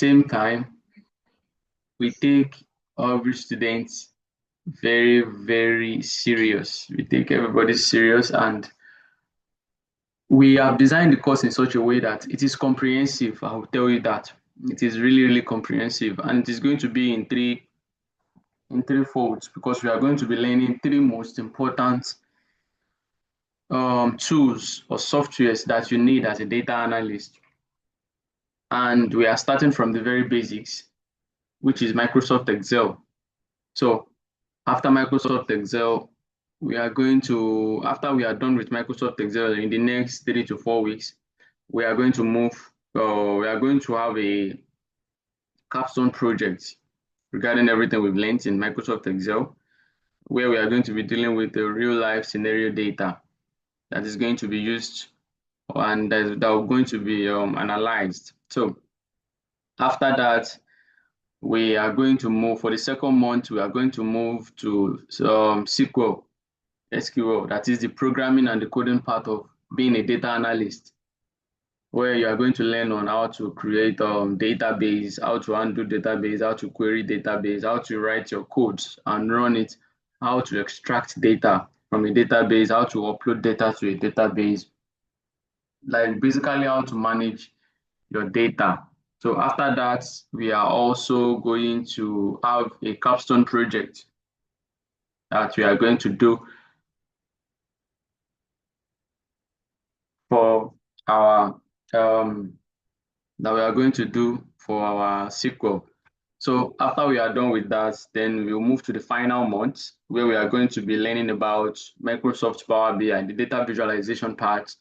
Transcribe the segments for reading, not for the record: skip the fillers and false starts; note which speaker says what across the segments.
Speaker 1: same time, we take every student very, very serious. We take everybody serious, and we have designed the course in such a way that it is comprehensive. I will tell you that it is really, really comprehensive, and it is going to be in three folds because we are going to be learning three most important tools or softwares that you need as a data analyst. And we are starting from the very basics, which is Microsoft Excel. So after Microsoft Excel, after we are done with Microsoft Excel in the next 3 to 4 weeks, we are going to we are going to have a capstone project regarding everything we've learned in Microsoft Excel, where we are going to be dealing with the real life scenario data that is going to be used and that are going to be analyzed. So after that, we are going to move for the second month, we are going to move to SQL, that is the programming and the coding part of being a data analyst, where you are going to learn on how to create database, how to handle database, how to query database, how to write your codes and run it, how to extract data from a database, how to upload data to a database, like basically how to manage your data. So after that, we are also going to have a capstone project that we are going to do for our that we are going to do for our sequel. So after we are done with that, then we'll move to the final month where we are going to be learning about Microsoft Power BI, the data visualization part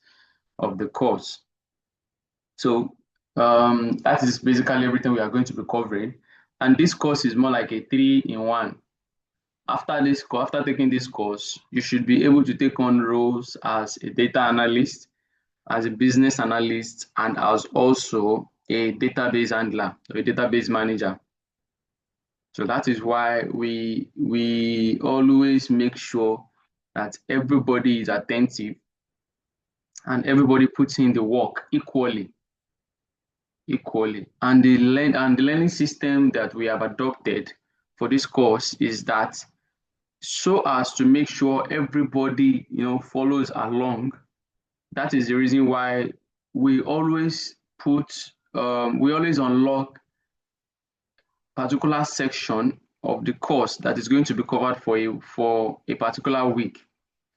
Speaker 1: of the course. So that is basically everything we are going to be covering. And this course is more like a three-in-one. After taking this course, you should be able to take on roles as a data analyst, as a business analyst, and as also a database handler or a database manager. So that is why we always make sure that everybody is attentive and everybody puts in the work equally. And the learning system that we have adopted for this course is that so as to make sure everybody follows along. That is the reason why we always unlock particular section of the course that is going to be covered for a particular week.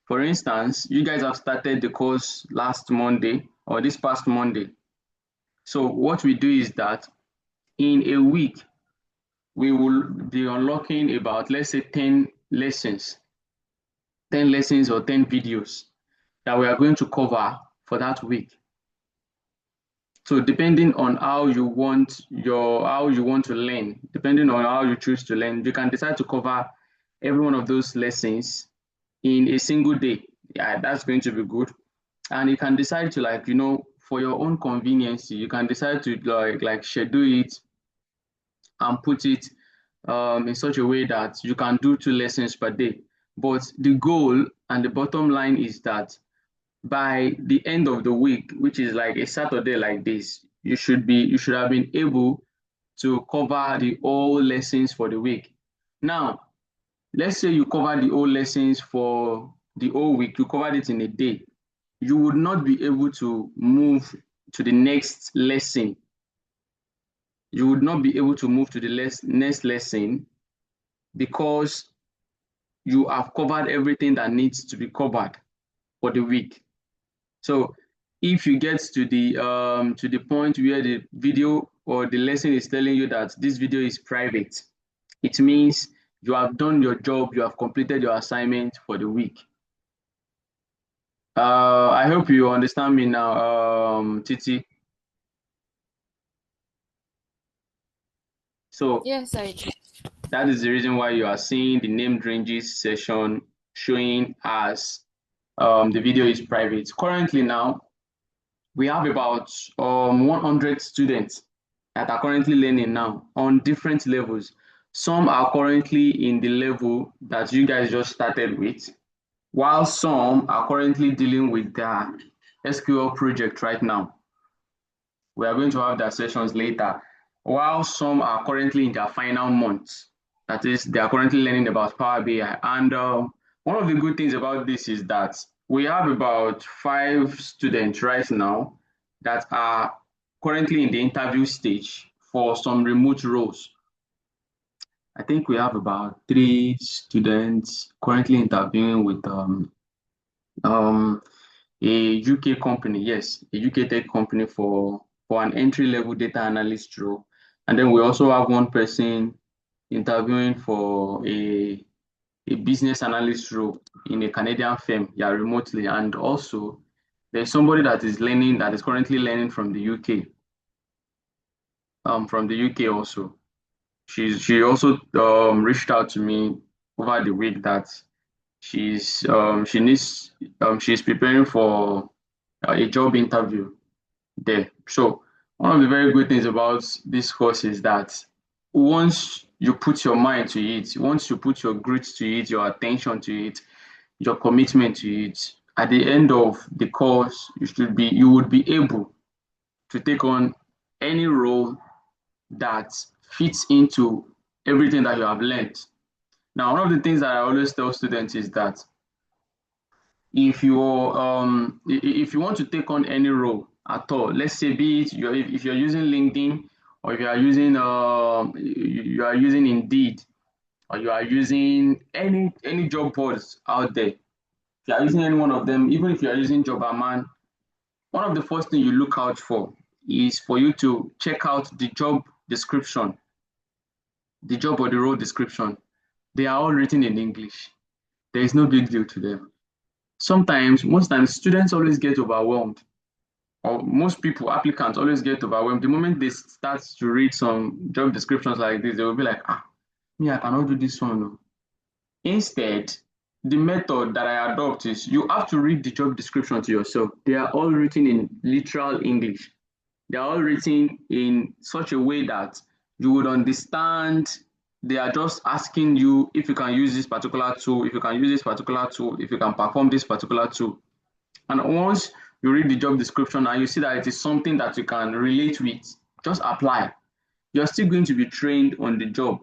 Speaker 1: For instance, you guys have started the course last Monday or this past Monday. So what we do is that in a week, we will be unlocking about, let's say, 10 lessons or 10 videos that we are going to cover for that week. So depending on how you want to learn, depending on how you choose to learn, you can decide to cover every one of those lessons in a single day. Yeah, that's going to be good. And you can decide to for your own convenience, you can decide to like schedule it and put it in such a way that you can do 2 lessons per day. But the goal and the bottom line is that by the end of the week, which is like a Saturday like this, you should have been able to cover the whole lessons for the week. Now, let's say you cover the whole lessons for the whole week, you covered it in a day. You would not be able to move to the next lesson. You would not be able to move to the next lesson because you have covered everything that needs to be covered for the week. So if you get to the point where the video or the lesson is telling you that this video is private, it means you have done your job, you have completed your assignment for the week. I hope you understand me now, Titi. So
Speaker 2: Yes, I do.
Speaker 1: that is the reason why you are seeing the named ranges session showing as the video is private. Currently now, we have about 100 students that are currently learning now on different levels. Some are currently in the level that you guys just started with, while some are currently dealing with their SQL project right now. We are going to have their sessions later. while some are currently in their final months. That is, they are currently learning about Power BI. And one of the good things about this is that we have about 5 students right now that are currently in the interview stage for some remote roles. I think we have about 3 students currently interviewing with um, a UK company, yes, a UK tech company for an entry level data analyst role. And then we also have one person interviewing for a business analyst role in a Canadian firm, yeah, remotely. And also there's somebody that is learning, that is currently learning from the UK also. She also reached out to me over the week that she's preparing for a job interview there. So one of the very good things about this course is that once you put your mind to it, once you put your grit to it, your attention to it, your commitment to it, at the end of the course, you would be able to take on any role that fits into everything that you have learned. Now, one of the things that I always tell students is that if you want to take on any role at all, let's say be it if you're using LinkedIn, or if you are using Indeed, or you are using any job boards out there, if you are using any one of them, even if you are using Jobberman, one of the first thing you look out for is for you to check out the job description, the job or the role description. They are all written in English. There is no big deal to them. Most times, students always get overwhelmed, or most people, applicants, always get overwhelmed. The moment they start to read some job descriptions like this, they will be like, me, I cannot do this one. No. Instead, the method that I adopt is you have to read the job description to yourself. They are all written in literal English. They are all written in such a way that you would understand. They are just asking you if you can use this particular tool, if you can use this particular tool, if you can perform this particular tool. And once you read the job description and you see that it is something that you can relate with, just apply. You're still going to be trained on the job.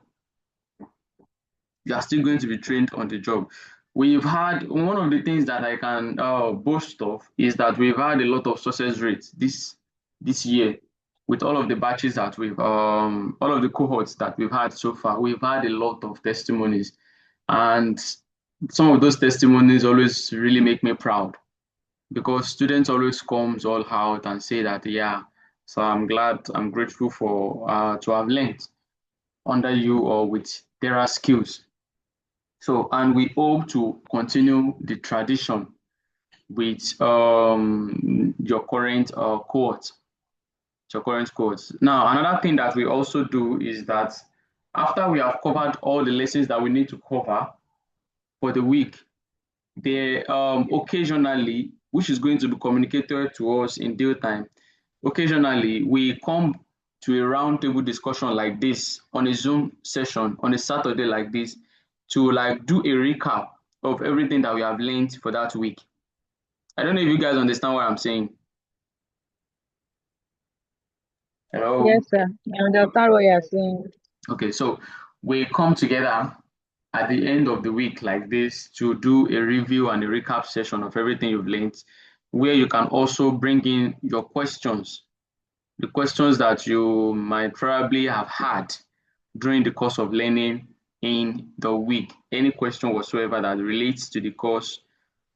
Speaker 1: You are still going to be trained on the job. We've had one of the things that I can boast of is that we've had a lot of success rates this year with all of the batches that all of the cohorts that we've had so far. We've had a lot of testimonies, and some of those testimonies always really make me proud because students always comes all out and say that, yeah, so I'm grateful for to have learned under you or with their skills. So, and we hope to continue the tradition with your current cohort, your current cohort. Now, another thing that we also do is that after we have covered all the lessons that we need to cover for the week, there occasionally, which is going to be communicated to us in due time, occasionally we come to a roundtable discussion like this on a Zoom session on a Saturday like this to like do a recap of everything that we have learned for that week. I don't know if you guys understand what I'm saying. Hello.
Speaker 2: Yes, sir. I understand what you're saying.
Speaker 1: Okay, so we come together at the end of the week like this to do a review and a recap session of everything you've learned, where you can also bring in your questions, the questions that you might probably have had during the course of learning in the week. Any question whatsoever that relates to the course,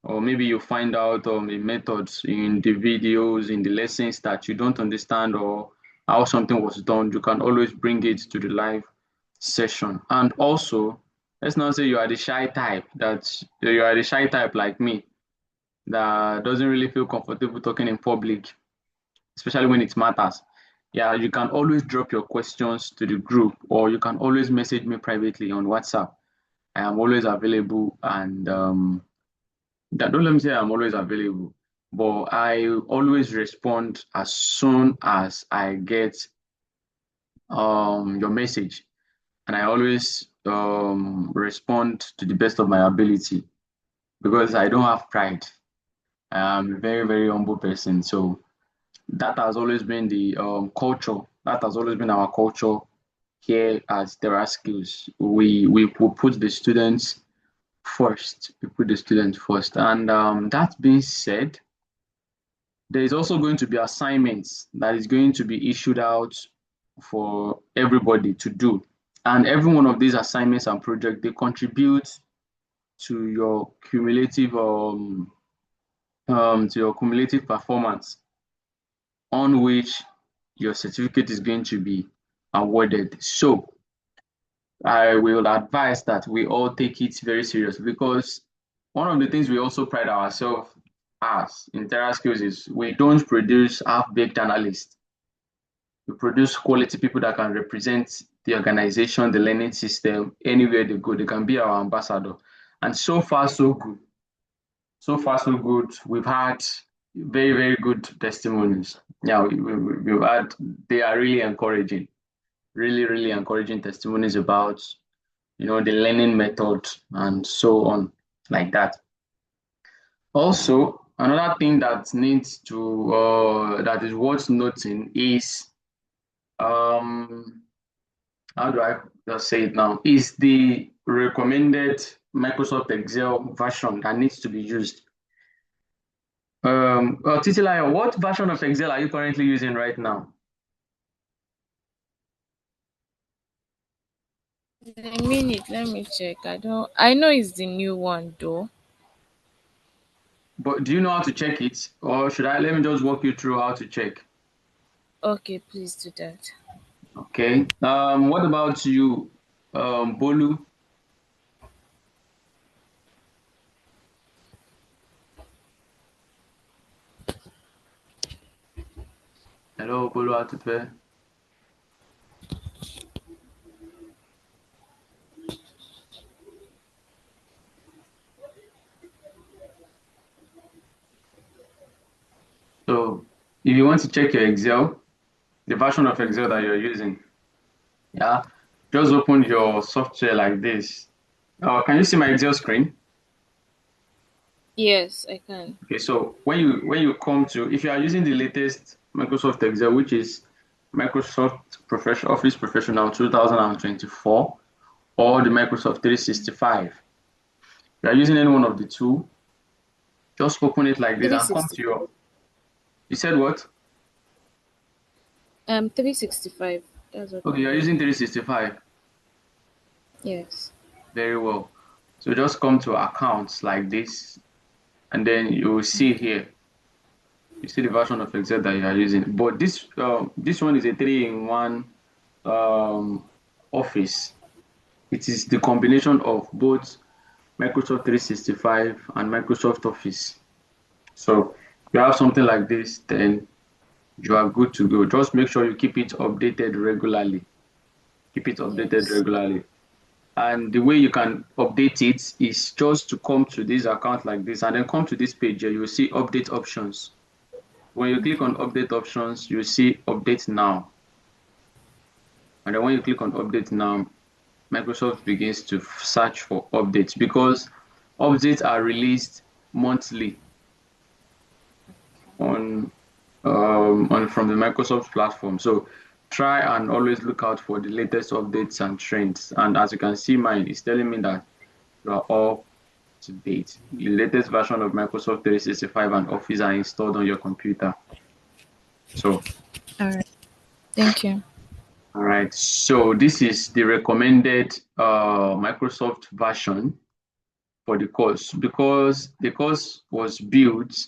Speaker 1: or maybe you find out a method in the videos, in the lessons that you don't understand, or how something was done, you can always bring it to the live session. And also, let's not say you are the shy type like me that doesn't really feel comfortable talking in public, especially when it matters. Yeah, you can always drop your questions to the group, or you can always message me privately on WhatsApp. I am always available, and don't let me say I'm always available, but I always respond as soon as I get your message, and I always respond to the best of my ability because I don't have pride. I am a very, very humble person, so that has always been the culture That has always been our culture here at Terra Skills. We put the students first. We put the students first. And that being said, there is also going to be assignments that is going to be issued out for everybody to do. And every one of these assignments and projects, they contribute to your cumulative performance on which your certificate is going to be awarded. So I will advise that we all take it very seriously because one of the things we also pride ourselves as in Terra Skills is we don't produce half-baked analysts. We produce quality people that can represent the organization, the learning system, anywhere they go. They can be our ambassador. And so far, so good. So far, so good. We've had very, very good testimonies. Yeah, we've had, they are really encouraging, really, really encouraging testimonies about, the learning method and so on, like that. Also, another thing that is worth noting is, um, how do I just say it now, is the recommended Microsoft Excel version that needs to be used. Titilayo, what version of Excel are you currently using right now?
Speaker 2: A minute, let me check. I know it's the new one though.
Speaker 1: But do you know how to check it? Or let me just walk you through how to check?
Speaker 2: Okay, please do that.
Speaker 1: Okay. What about you, Bolu? Hello, Bolu Atupe. So if you want to check your Excel, the version of Excel that you're using, yeah, just open your software like this. Can you see my Excel screen?
Speaker 2: Yes, I can.
Speaker 1: Okay, so when you come to, if you are using the latest Microsoft Excel, which is Office Professional 2024, or the Microsoft 365, if you are using any one of the two, just open it like this and come to
Speaker 2: 365.
Speaker 1: you said what?
Speaker 2: 365. That's what
Speaker 1: Okay,
Speaker 2: I'm
Speaker 1: you're using
Speaker 2: using.
Speaker 1: 365.
Speaker 2: Yes.
Speaker 1: Very well. So just come to accounts like this, and then you will see here. You see the version of Excel that you are using. But this one is a three-in-one um, Office. It is the combination of both Microsoft 365 and Microsoft Office. So if you have something like this, then you are good to go. Just make sure you keep it updated regularly. Keep it updated
Speaker 2: Yes.
Speaker 1: regularly. And the way you can update it is just to come to this account like this and then come to this page here. You'll see update options. When you click on update options, you see update now. And then when you click on update now, Microsoft begins to search for updates because updates are released monthly on on from the Microsoft platform. So try and always look out for the latest updates and trends. And as you can see, mine is telling me that you are all to date. The latest version of Microsoft 365 and Office are installed on your computer. So,
Speaker 2: All right. Thank you.
Speaker 1: all right. So this is the recommended Microsoft version for the course because the course was built.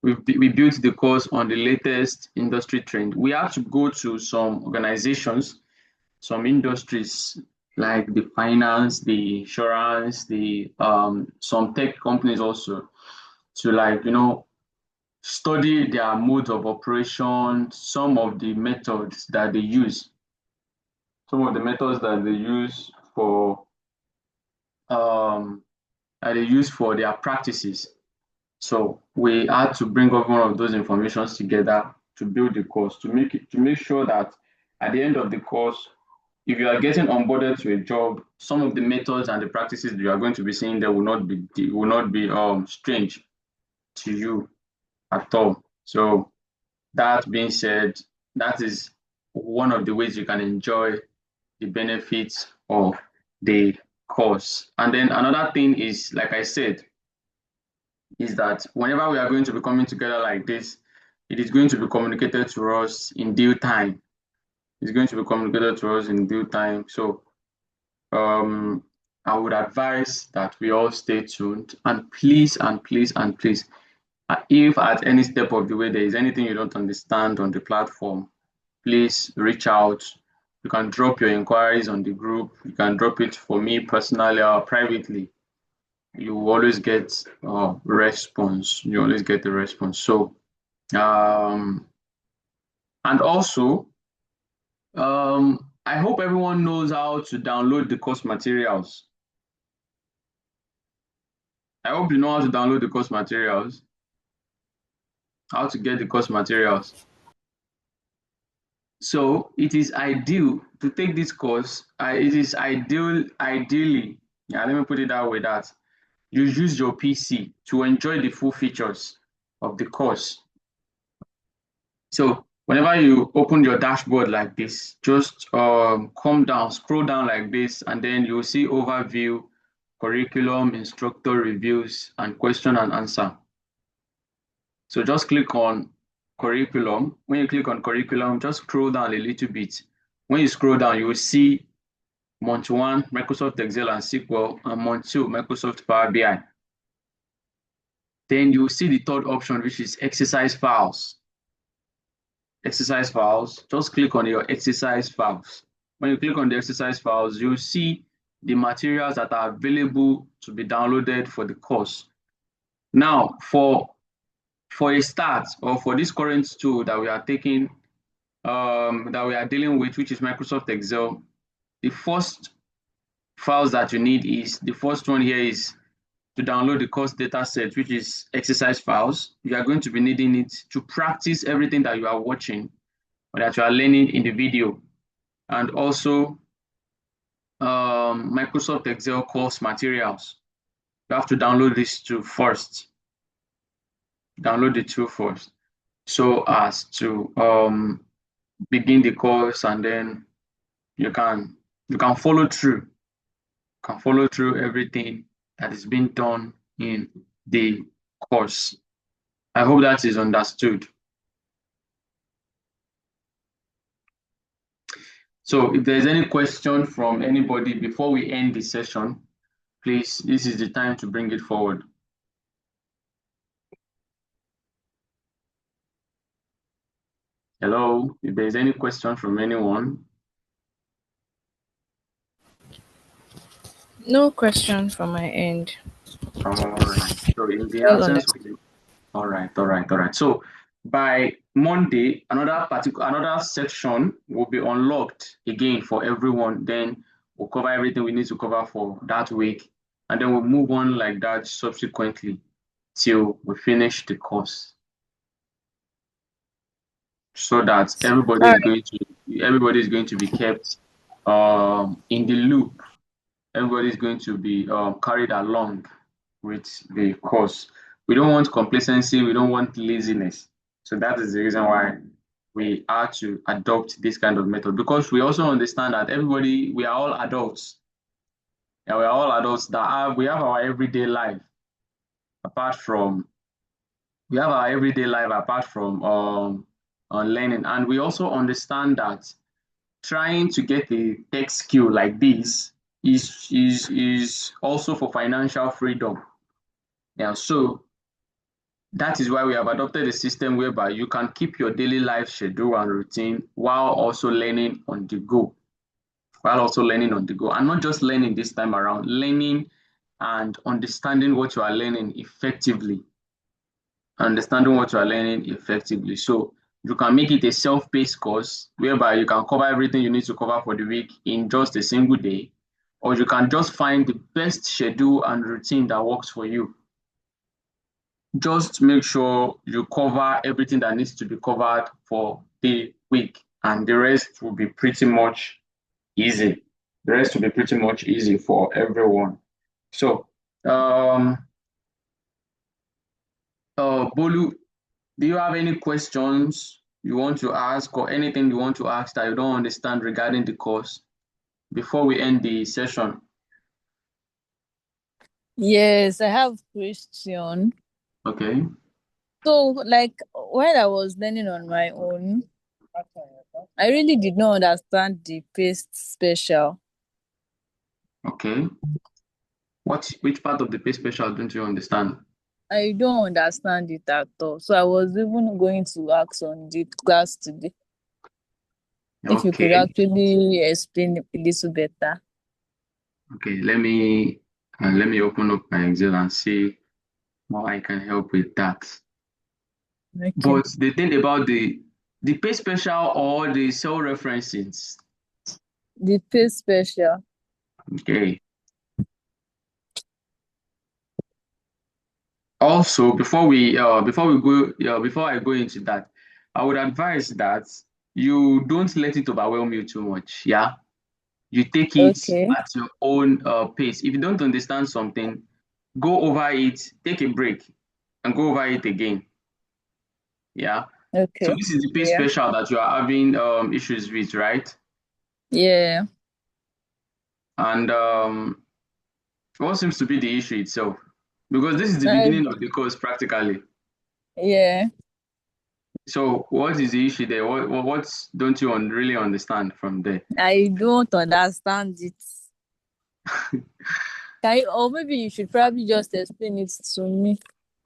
Speaker 1: We built the course on the latest industry trend. We have to go to some organizations, some industries like the finance, the insurance, the some tech companies also to study their modes of operation, some of the methods that they use um, for their practices. So we had to bring up one of those informations together to build the course to make sure that at the end of the course, if you are getting onboarded to a job, some of the methods and the practices that you are going to be seeing there will not be strange to you at all. So that being said, that is one of the ways you can enjoy the benefits of the course. And then another thing is, like I said, is that whenever we are going to be coming together like this, it is going to be communicated to us in due time. It's going to be communicated to us in due time. So um, I would advise that we all stay tuned, and please, and please, and please, if at any step of the way there is anything you don't understand on the platform, please reach out. You can drop your inquiries on the group. You can drop it for me personally or privately. You will always get response. You always get the response. So, um, and also, I hope everyone knows how to download the course materials. I hope you know how to download the course materials, how to get the course materials. So it is ideal to take this course. It is ideally, yeah, let me put it that way, that you use your PC to enjoy the full features of the course. So whenever you open your dashboard like this, just come down, scroll down like this, and then you'll see overview, curriculum, instructor reviews, and question and answer. So just click on curriculum. When you click on curriculum, just scroll down a little bit. When you scroll down, you will see Month 1, Microsoft Excel and SQL, and Month 2, Microsoft Power BI. Then you will see the third option, which is exercise files. Exercise files, just click on your exercise files. When you click on the exercise files, you'll see the materials that are available to be downloaded for the course. Now, for a start, or for this current tool that we are taking, that we are dealing with, which is Microsoft Excel, the first files that you need is, the first one here is to download the course data set, which is exercise files. You are going to be needing it to practice everything that you are watching or that you are learning in the video. And also Microsoft Excel course materials. You have to download this tool first. Download the tool first, so as to begin the course, and then you can follow through. Can follow through everything that is being done in the course. I hope that is understood. So if there's any question from anybody before we end the session, please, this is the time to bring it forward. Hello, if there's any question from anyone.
Speaker 2: No question from my end.
Speaker 1: All right. So in the
Speaker 2: Well
Speaker 1: absence of
Speaker 2: understood.
Speaker 1: the, all right, all right, all right. So by Monday, another section will be unlocked again for everyone. Then we'll cover everything we need to cover for that week, and then we'll move on like that subsequently till we finish the course, so that
Speaker 2: All right.
Speaker 1: everybody is going to be kept in the loop. Everybody is going to be carried along with the course. We don't want complacency, we don't want laziness. So that is the reason why we are to adopt this kind of method, because we also understand that we are all adults. Yeah, we are all adults we have our everyday life apart from learning. And we also understand that trying to get a tech skill like this is also for financial freedom. Yeah, so that is why we have adopted a system whereby you can keep your daily life schedule and routine while also learning on the go. And not just learning this time around, learning and understanding what you are learning effectively. So you can make it a self-paced course whereby you can cover everything you need to cover for the week in just a single day, or you can just find the best schedule and routine that works for you. Just make sure you cover everything that needs to be covered for the week, and the rest will be pretty much easy. The rest will be pretty much easy for everyone. So, Bolu, do you have any questions you want to ask or anything you want to ask that you don't understand regarding the course before we end the session?
Speaker 2: Yes, I have question.
Speaker 1: Okay.
Speaker 2: So, like, while I was learning on my own, I really did not understand the paste special.
Speaker 1: Okay. Which part of the pay special don't you understand?
Speaker 2: I don't understand it at all. So I was even going to ask on the class today if you could
Speaker 1: Okay.
Speaker 2: actually explain a little better.
Speaker 1: Okay. Let me open up my Excel and see how I can help with that.
Speaker 2: Okay.
Speaker 1: But the thing about the pay special or the cell references.
Speaker 2: The paste special.
Speaker 1: Okay. Also, before I go into that, I would advise that you don't let it overwhelm you too much. Yeah, you take it
Speaker 2: Okay.
Speaker 1: at your own pace. If you don't understand something, go over it, take a break, and go over it again. Yeah. So
Speaker 2: Okay.
Speaker 1: this is the pay
Speaker 2: Yeah.
Speaker 1: special that you are having issues with, right?
Speaker 2: Yeah.
Speaker 1: And what seems to be the issue itself? Because this is the
Speaker 2: I,
Speaker 1: beginning of the course practically.
Speaker 2: yeah.
Speaker 1: So what is the issue there? What don't you really understand from there?
Speaker 2: I don't understand it. Can you, or maybe you should probably just explain it to me.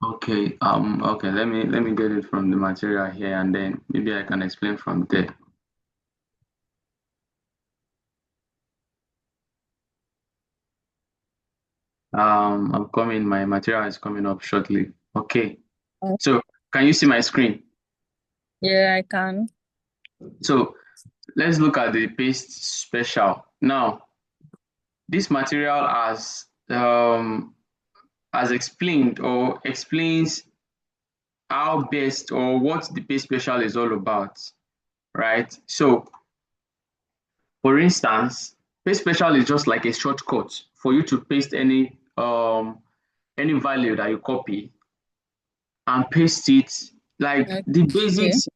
Speaker 1: Okay, let me get it from the material here and then maybe I can explain from there. I'm coming, my material is coming up shortly. Okay. So can you see my screen?
Speaker 2: Yeah, I can.
Speaker 1: So let's look at the paste special. Now, this material has explained or explains how best or what the paste special is all about, right? So for instance, paste special is just like a shortcut for you to paste any value that you copy and paste it. Like the
Speaker 2: Okay.
Speaker 1: basics,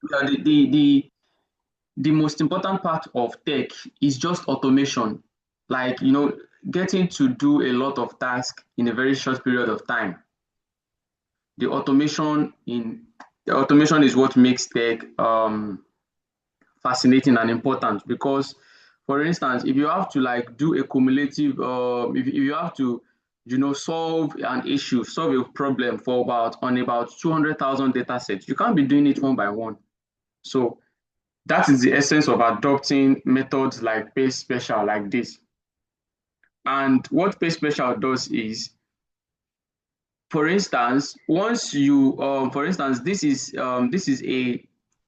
Speaker 1: the most important part of tech is just automation. Like getting to do a lot of tasks in a very short period of time. The automation in the automation is what makes tech fascinating and important because for instance if you have to like do a cumulative if you have to solve an issue, solve a problem for about 200,000 data sets, you can't be doing it one by one. So that is the essence of adopting methods like pay special like this. And what pay special does is, for instance, once you for instance this is a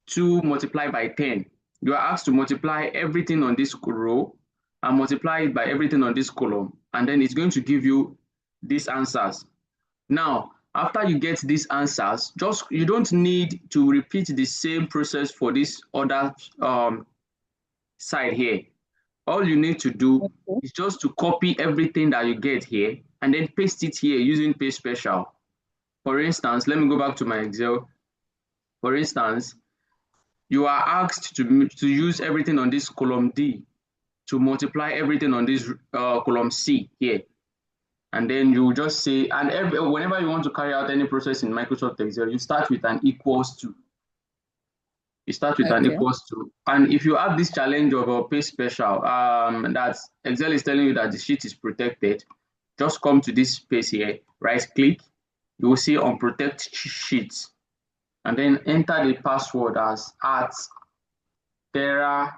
Speaker 1: 2 multiplied by 10. You are asked to multiply everything on this row and multiply it by everything on this column, and then it's going to give you these answers. Now after you get these answers, just you don't need to repeat the same process for this other side here. All you need to do
Speaker 2: Okay.
Speaker 1: is just to copy everything that you get here and then paste it here using paste special. For instance, let me go back to my Excel. For instance, you are asked to use everything on this column D to multiply everything on this column C here. And then you just say, and whenever you want to carry out any process in Microsoft Excel, you start with an equals to. You start with an
Speaker 2: Okay.
Speaker 1: equals to. And if you have this challenge of a pay special, that Excel is telling you that the sheet is protected, just come to this space here, right click, you will see on protect sheets, and then enter the password as at Terra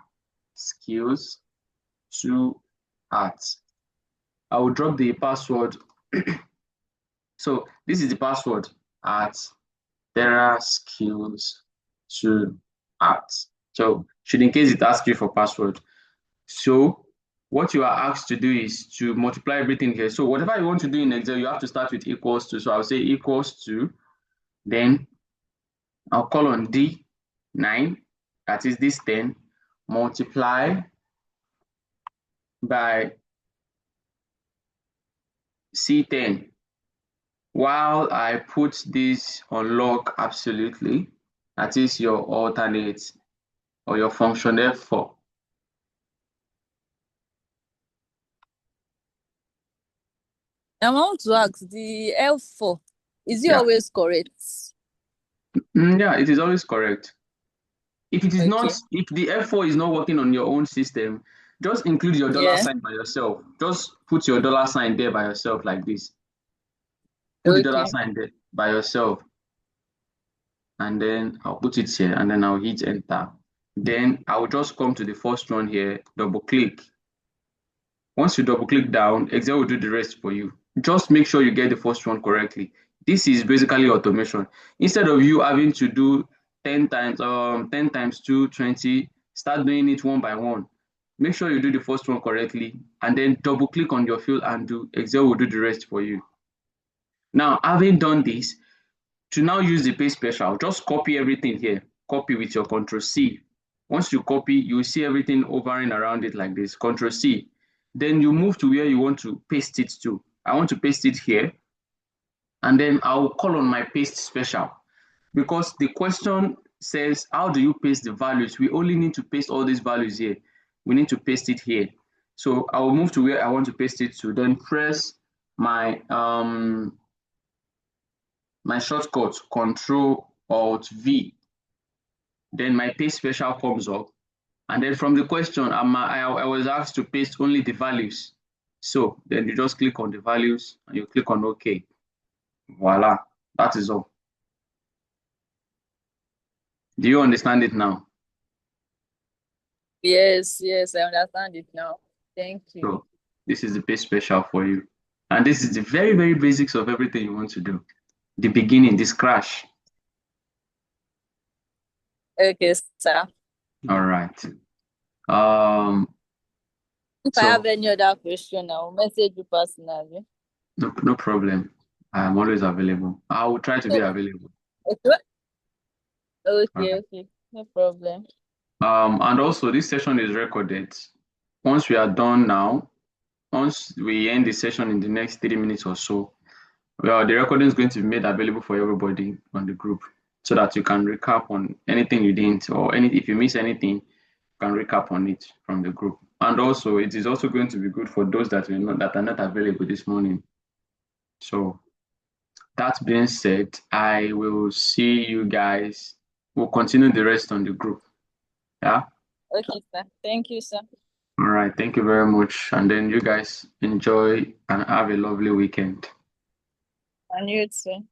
Speaker 1: skills to at. I will drop the password. So this is the password at Terra skills to at. So should in case it asks you for password. So what you are asked to do is to multiply everything here. So whatever you want to do in Excel, you have to start with equals to. So I'll say equals to, then I'll call on D9, that is this 10, multiply by C10. While I put this on log absolutely, That is your alternate or your function F4.
Speaker 2: I want to ask, the L4, is it
Speaker 1: Yeah.
Speaker 2: always correct?
Speaker 1: Yeah, it is always correct. If it is not,
Speaker 2: Okay.
Speaker 1: if the F4 is not working on your own system, just include your dollar
Speaker 2: Yeah.
Speaker 1: sign by yourself. Just put your dollar sign there by yourself like this. Put the dollar
Speaker 2: Okay.
Speaker 1: sign there by yourself, and then I'll put it here, and then I'll hit enter. Then I'll just come to the first one here, double click. Once you double click down, Excel will do the rest for you. Just make sure you get the first one correctly. This is basically automation. Instead of you having to do 10 times 2, 20, start doing it one by one. Make sure you do the first one correctly and then double click on your field and do Excel will do the rest for you. Now, having done this, to now use the paste special, just copy everything here. Copy with your Control C. Once you copy, you will see everything hovering around it like this. Control C. Then you move to where you want to paste it to. I want to paste it here. And then I'll call on my paste special. Because the question says, how do you paste the values? We only need to paste all these values here. We need to paste it here. So I will move to where I want to paste it to. Then press my shortcut, Control Alt V. Then my paste special comes up. And then from the question, I was asked to paste only the values. So then you just click on the values and you click on OK. Voila, that is all. Do you understand it now?
Speaker 2: Yes, yes, I understand it now. Thank you.
Speaker 1: So this is the paste special for you. And this is the very, very basics of everything you want to do. The beginning, this crash.
Speaker 2: Okay, sir.
Speaker 1: All right. Um,
Speaker 2: If I have
Speaker 1: so
Speaker 2: any other question, I'll message you personally.
Speaker 1: no problem. I'm always available. I will try to be
Speaker 2: So,
Speaker 1: available.
Speaker 2: okay,
Speaker 1: All
Speaker 2: okay,
Speaker 1: right.
Speaker 2: okay, no problem.
Speaker 1: And also this session is recorded. Once we are done now, once we end the session in the next 3 minutes or so, well, the recording is going to be made available for everybody on the group so that you can recap on anything you didn't or any if you miss anything, you can recap on it from the group. And also, it is also going to be good for those that are not available this morning. So that being said, I will see you guys. We'll continue the rest on the group. Yeah.
Speaker 2: Okay, sir. Thank you, sir.
Speaker 1: All right. Thank you very much. And then you guys enjoy and have a lovely weekend.
Speaker 2: And you too.